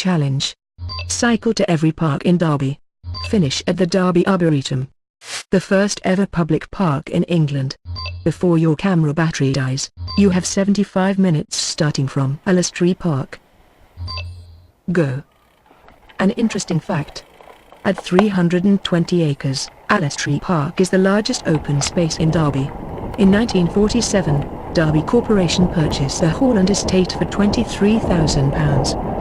challenge. Cycle to every park in Derby. Finish at the Derby Arboretum, the first ever public park in England. Before your camera battery dies, you have 75 minutes starting from Allestree Park. Go. An interesting fact. At 320 acres, Allestree Park is the largest open space in Derby. In 1947, Derby Corporation purchased the Holland estate for £23,000.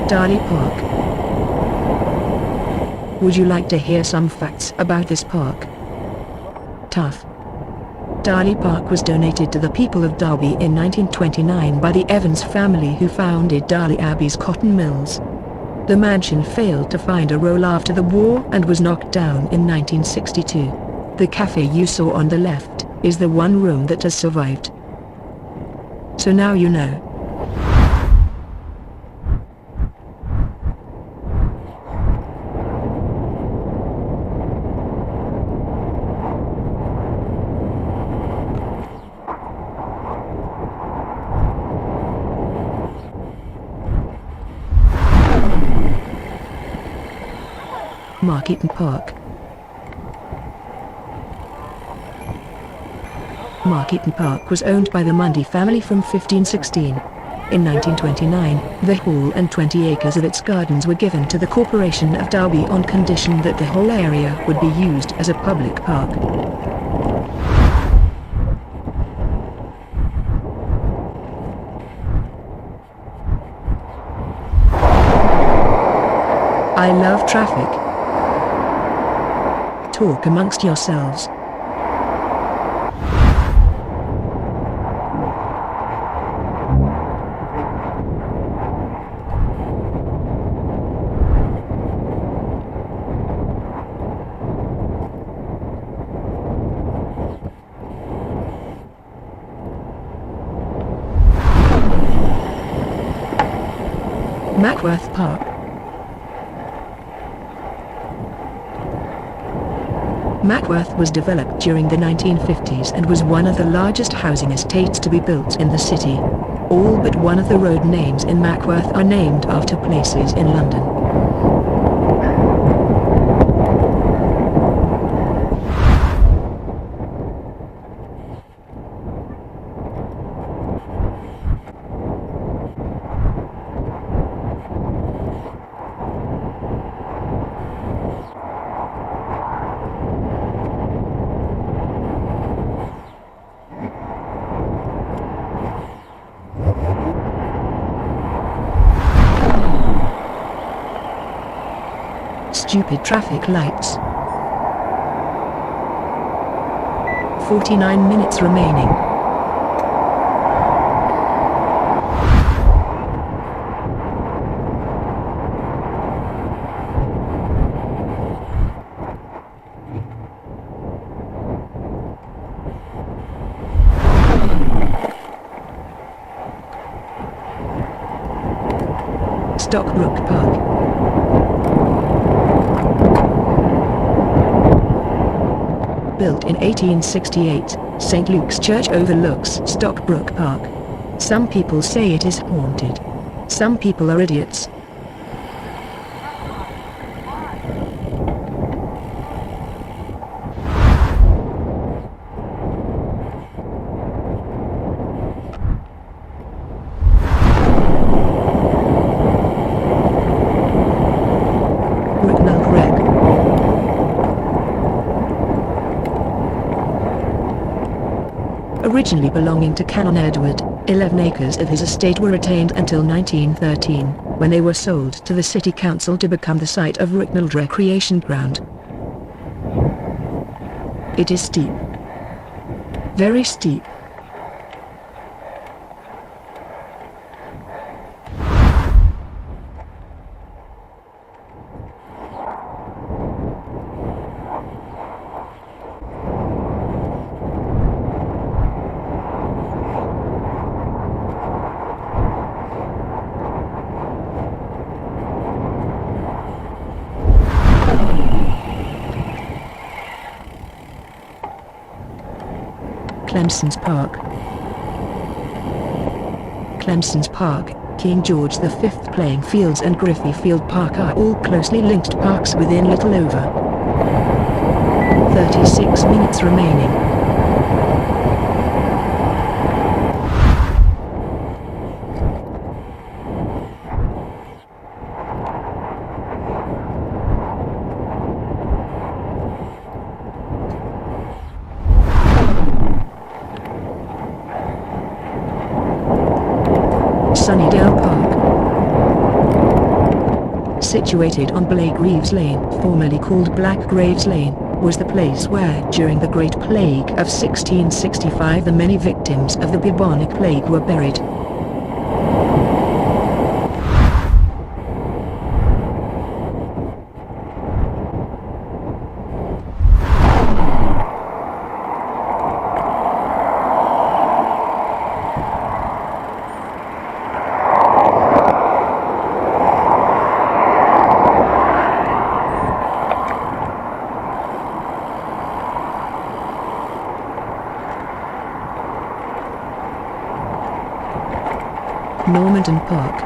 Darley Park. Would you like to hear some facts about this park? Tough. Darley Park was donated to the people of Derby in 1929 by the Evans family, who founded Darley Abbey's cotton mills. The mansion failed to find a role after the war and was knocked down in 1962. The cafe you saw on the left is the one room that has survived. So now you know. Markeaton Park. Markeaton Park was owned by the Mundy family from 1516. In 1929, the hall and 20 acres of its gardens were given to the Corporation of Derby on condition that the whole area would be used as a public park. I love traffic. Talk amongst yourselves. Mackworth Park. Mackworth was developed during the 1950s and was one of the largest housing estates to be built in the city. All but one of the road names in Mackworth are named after places in London. Stupid traffic lights. 49 minutes remaining. STOCKBROOK Park. Built in 1868, St. Luke's Church overlooks STOCKBROOK Park. Some people say it is haunted. Some people are idiots. RYKNELD Wreck. Originally belonging to Canon Edward, 11 acres of his estate were retained until 1913, when they were sold to the City Council to become the site of RYKNELD Recreation Ground. It is steep. Very steep. CLEMSON'S Park. CLEMSON'S Park, King George V Playing Fields and Griffey Field Park are all closely linked parks within little over 36 minutes remaining. Sunnydale Park. Situated on Blake Greaves Lane, formerly called Black Graves Lane, was the place where, during the Great Plague of 1665, the many victims of the bubonic plague were buried. Normanton Park.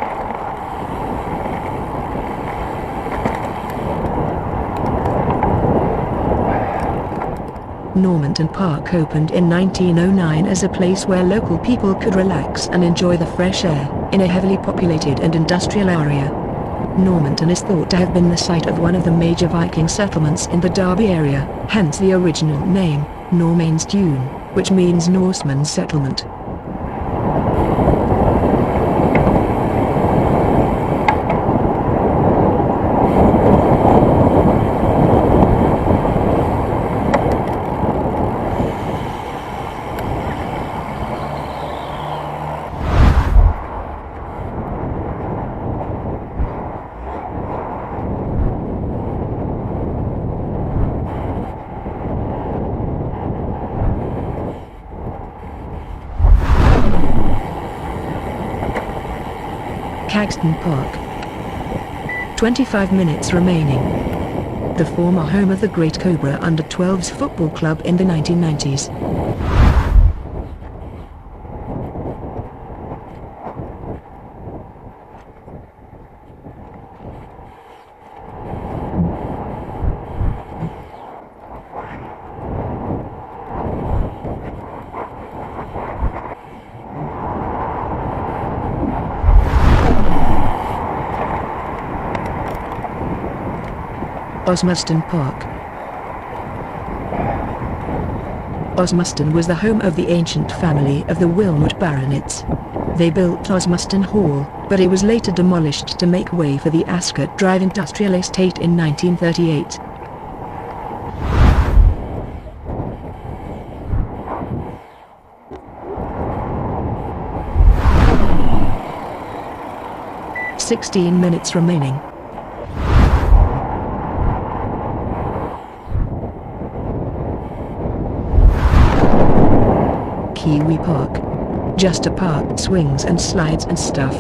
Normanton Park opened in 1909 as a place where local people could relax and enjoy the fresh air, in a heavily populated and industrial area. Normanton is thought to have been the site of one of the major Viking settlements in the Derby area, hence the original name, Normanstown, which means Norseman's settlement. Caxton Park. 25 minutes remaining. The former home of the Great Cobra Under-12s football club in the 1990s. Osmaston Park. Osmaston was the home of the ancient family of the Wilmot Baronets. They built Osmaston Hall, but it was later demolished to make way for the Ascot Drive Industrial Estate in 1938. "16 minutes remaining. Kiwi Park. Just a park, swings and slides and stuff.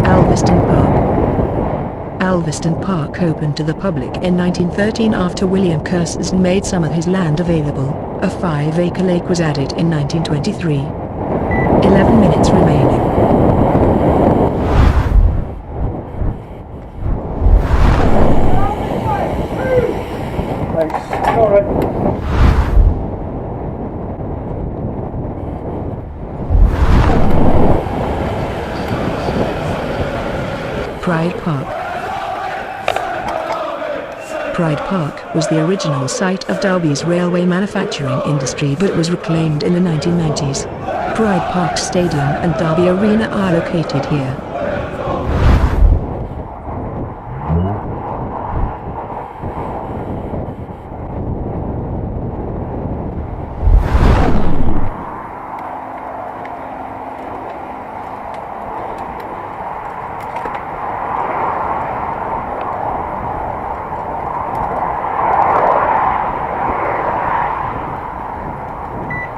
Alvaston Park. Alvaston Park opened to the public in 1913 after William Curzon made some of his land available. A 5-acre lake was added in 1923. 11 minutes remaining. Pride Park. Pride Park was the original site of Derby's railway manufacturing industry but was reclaimed in the 1990s. Pride Park Stadium and Derby Arena are located here.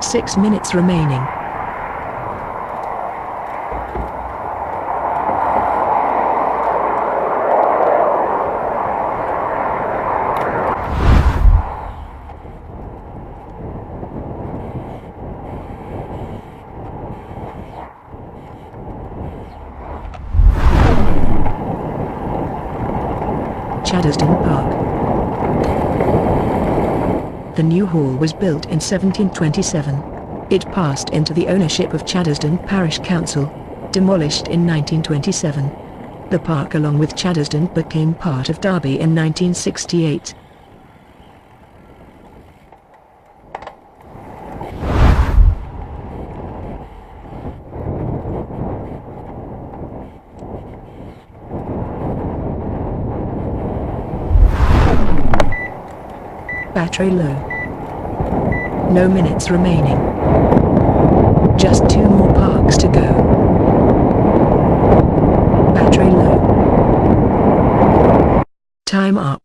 "6 minutes remaining. Chaddesden Park. The new hall was built in 1727. It passed into the ownership of Chaddesden Parish Council, demolished in 1927. The park along with Chaddesden became part of Derby in 1968. Battery low. No minutes remaining. Just 2 more parks to go. Battery low. Time up.